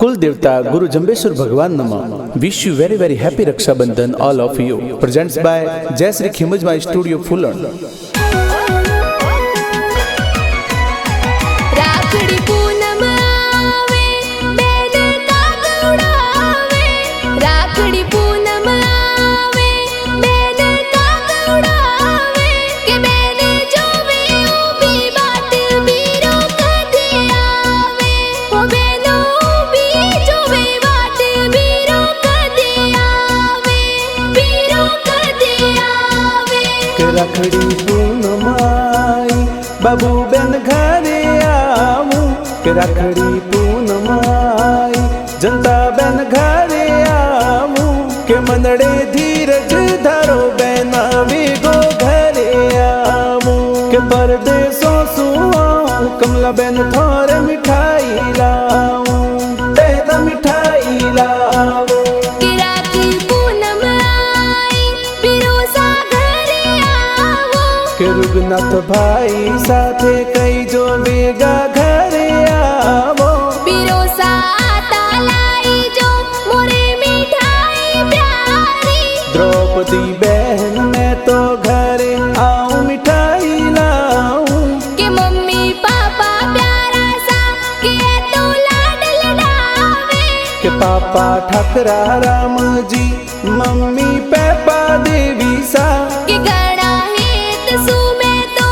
कुल देवता गुरु जंबेश्वर भगवान नमः। Wish you very very happy Rakshabandhan all of you. Presents by Jai Shri Khimjama studio फुलण। राखड़ी पूनम आवे बेन काग उड़ावे, राखड़ी पूनम आवे बेन काग उड़ावे के बेन जोवे उबी बाट बीरो कदी आवे, ओ बेनो उबी जोवे बाट बीरो कदी आवे, बीरो कदी आवे। के राखड़ी पूनम आई बाबू बेन घरे आवूं, के राखड़ी पूनम आई जनता बेन घरे आवूं, के मनड़े धीरज धरो बेन वीगो घरे आवूं, के परदेसों सुआऊं कमला बेन थोरे मिठाई लाऊं, तेरा मिठाई लाऊं। कि राखी पूनम आई बिरोसा घरे आवो, के रुगनाथ भाई साथे कई जो बेगा घरे आवो, बिरोसा आता लाई जो मोरे मिठाई प्यारी, द्रौपदी बहन मैं तो घरे आऊं मिठाई लाऊं, के मम्मी पापा प्यारा सा के तो लाड लडावे, के पापा ठाकरा राम जी मम्मी पेपा देवी सा, कि घड़ा हेत सुमे तो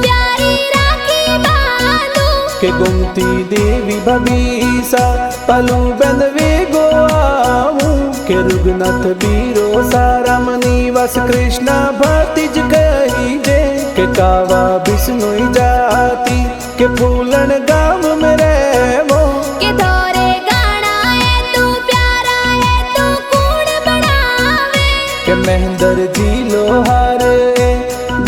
प्यारी राखी बांधू, के गुमती देवी भबीसा पलू बंद वेगो आऊं, के रुगनाथ बीरो साराम निवास कृष्णा भतीज कही जे, के कावा बिश्नोई जाती के फूलन गांव में रहवो, के थोरे गाना है तू प्यारा है तू कूड़ बनावे, के महेंद्र जी लोहार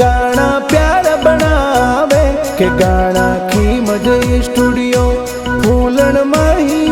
गाना प्यारा बनावे, के गाना खीमज स्टूडियो फूलन माही